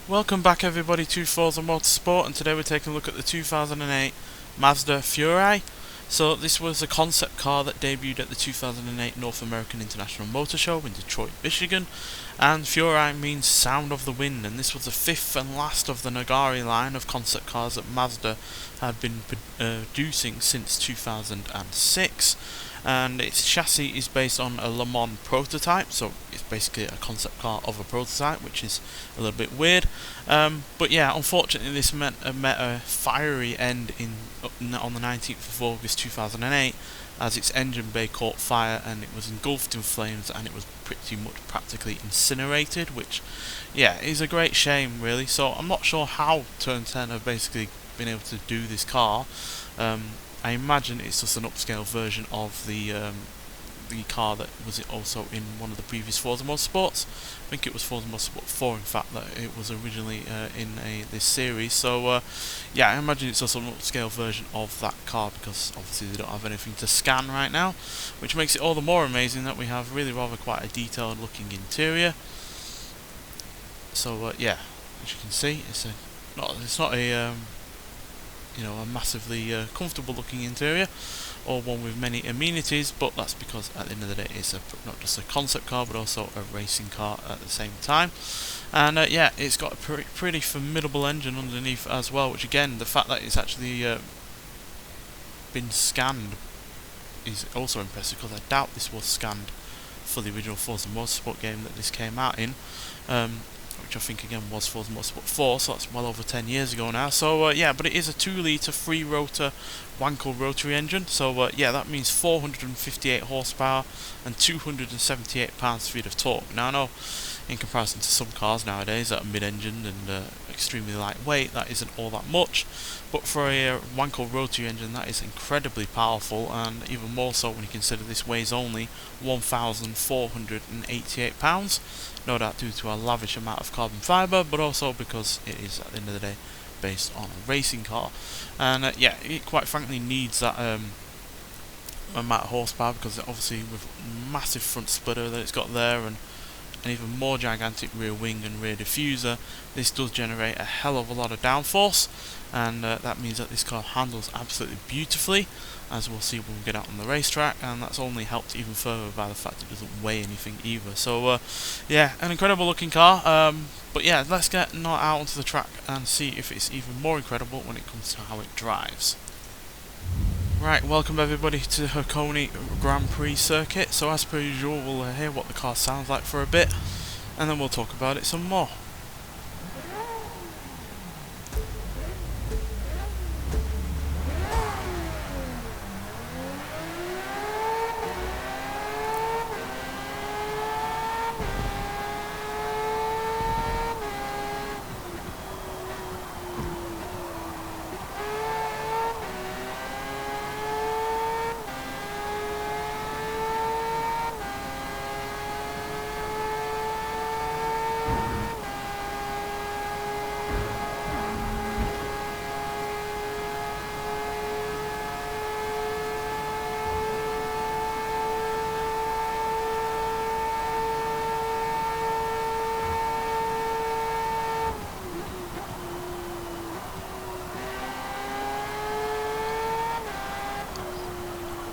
Welcome back everybody to Forza Motorsport, and today we're taking a look at the 2008 Mazda Furai. So this was a concept car that debuted at the 2008 North American International Motor Show in Detroit, Michigan, and Furai means sound of the wind, and this was the fifth and last of the Nagari line of concept cars that Mazda had been producing since 2006. And its chassis is based on a Le Mans prototype, so it's basically a concept car of a prototype, which is a little bit weird. But yeah, unfortunately this met a fiery end on the 19th of August 2008, as its engine bay caught fire and it was engulfed in flames and it was pretty much practically incinerated, which yeah, is a great shame really. So I'm not sure how Turn 10 have basically been able to do this car. I imagine it's just an upscale version of the car that was also in one of the previous Forza Motorsports. I think it was Forza Motorsport 4, in fact, that it was originally in this series. So yeah, I imagine it's also an upscale version of that car, because obviously they don't have anything to scan right now, which makes it all the more amazing that we have really rather quite a detailed looking interior. So yeah, as you can see, it's not a a massively comfortable looking interior or one with many amenities, but that's because at the end of the day it's not just a concept car but also a racing car at the same time. And yeah, it's got a pretty formidable engine underneath as well, which again, the fact that it's actually been scanned is also impressive, because I doubt this was scanned for the original Forza Motorsport game that this came out in, which I think again was Forza Motorsport 4, so that's well over 10 years ago now. So yeah, but it is a 2-litre 3-rotor Wankel rotary engine, so yeah, that means 458 horsepower and 278 pounds-feet of torque. Now I know in comparison to some cars nowadays that are mid-engined and extremely lightweight, that isn't all that much, but for a Wankel rotary engine that is incredibly powerful, and even more so when you consider this weighs only 1,488 pounds, no doubt due to a lavish amount of carbon fibre, but also because it is at the end of the day based on a racing car. And yeah, it quite frankly needs that amount of horsepower, because obviously with massive front splitter that it's got there, and an even more gigantic rear wing and rear diffuser, this does generate a hell of a lot of downforce, and that means that this car handles absolutely beautifully, as we'll see when we get out on the racetrack, and that's only helped even further by the fact it doesn't weigh anything either. So yeah, an incredible looking car, but yeah, let's get out onto the track and see if it's even more incredible when it comes to how it drives. Right, welcome everybody to the Hakone Grand Prix circuit. So as per usual, we'll hear what the car sounds like for a bit, and then we'll talk about it some more.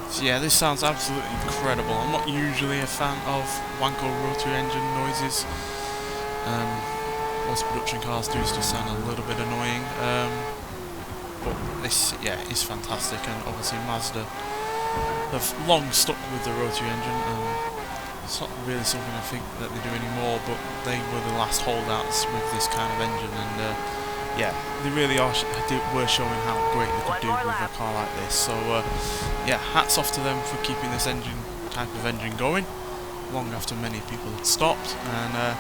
So yeah, this sounds absolutely incredible. I'm not usually a fan of Wankel rotary engine noises. Most production cars do just sound a little bit annoying. But this, yeah, is fantastic, and obviously Mazda have long stuck with the rotary engine. It's not really something I think that they do anymore, but they were the last holdouts with this kind of engine, and yeah, they really were showing how great they could do with a car like this. So yeah, hats off to them for keeping this type of engine going long after many people had stopped. And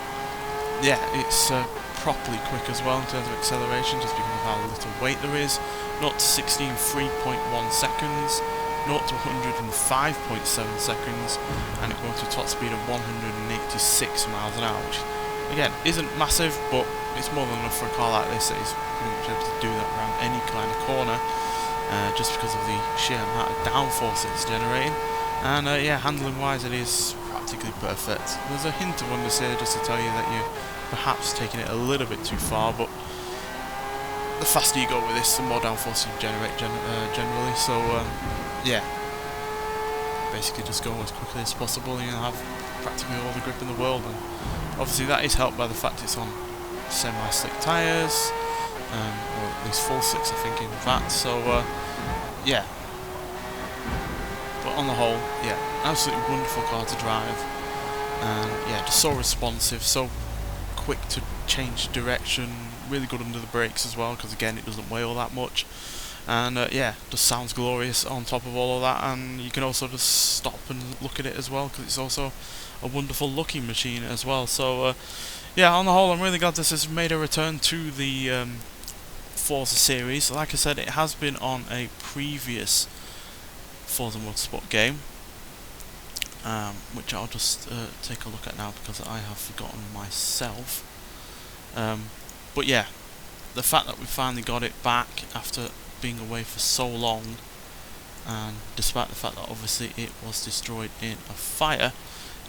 yeah, it's properly quick as well in terms of acceleration, just because of how little weight there is. 0 to 16 3.1 seconds, 0 to 105.7 seconds, and it goes to a top speed of 186 miles an hour, which again isn't massive, but it's more than enough for a car like this that is pretty much able to do that around any kind of corner, just because of the sheer amount of downforce it's generating. And yeah, handling wise it is practically perfect. There's a hint of understeer just to tell you that you perhaps taking it a little bit too far, but the faster you go with this, the more downforce you generate generally. So yeah, basically just go as quickly as possible and you'll have practically all the grip in the world. And obviously that is helped by the fact it's on semi-slick tyres, or at least full slicks I think in fact. So yeah, but on the whole, yeah, absolutely wonderful car to drive, and yeah, just so responsive, so quick to change direction, really good under the brakes as well, because again it doesn't weigh all that much, and yeah, just sounds glorious on top of all of that. And you can also just stop and look at it as well, because it's also a wonderful looking machine as well. So yeah, on the whole, I'm really glad this has made a return to the Forza series. Like I said, it has been on a previous Forza Motorsport game, which I'll just take a look at now because I have forgotten myself. But yeah, the fact that we finally got it back after being away for so long, and despite the fact that obviously it was destroyed in a fire,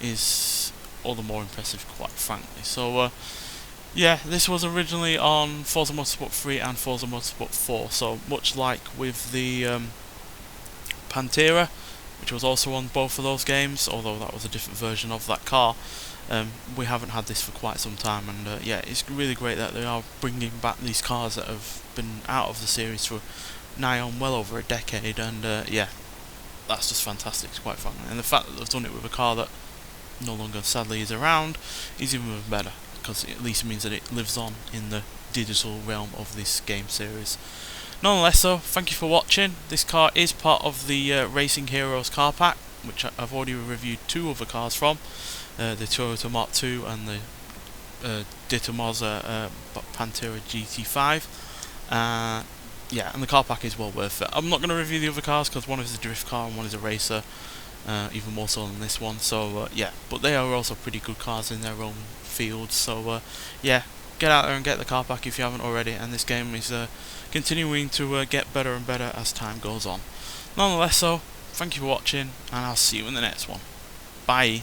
is all the more impressive, quite frankly. So yeah, this was originally on Forza Motorsport 3 and Forza Motorsport 4, so much like with the Pantera, which was also on both of those games, although that was a different version of that car. We haven't had this for quite some time, and yeah, it's really great that they are bringing back these cars that have been out of the series for nigh on well over a decade, and yeah, that's just fantastic, quite frankly. And the fact that they've done it with a car that no longer sadly is around is even better, because it at least means that it lives on in the digital realm of this game series. Nonetheless though, thank you for watching. This car is part of the Racing Heroes car pack, which I've already reviewed two other cars from, the Toyota Mark II and the Ditto Mazda Pantera GT5. Yeah, and the car pack is well worth it. I'm not going to review the other cars because one is a drift car and one is a racer, even more so than this one. So yeah, but they are also pretty good cars in their own field. So yeah, get out there and get the car pack if you haven't already, and this game is continuing to get better and better as time goes on. Nonetheless though, thank you for watching, and I'll see you in the next one. Bye.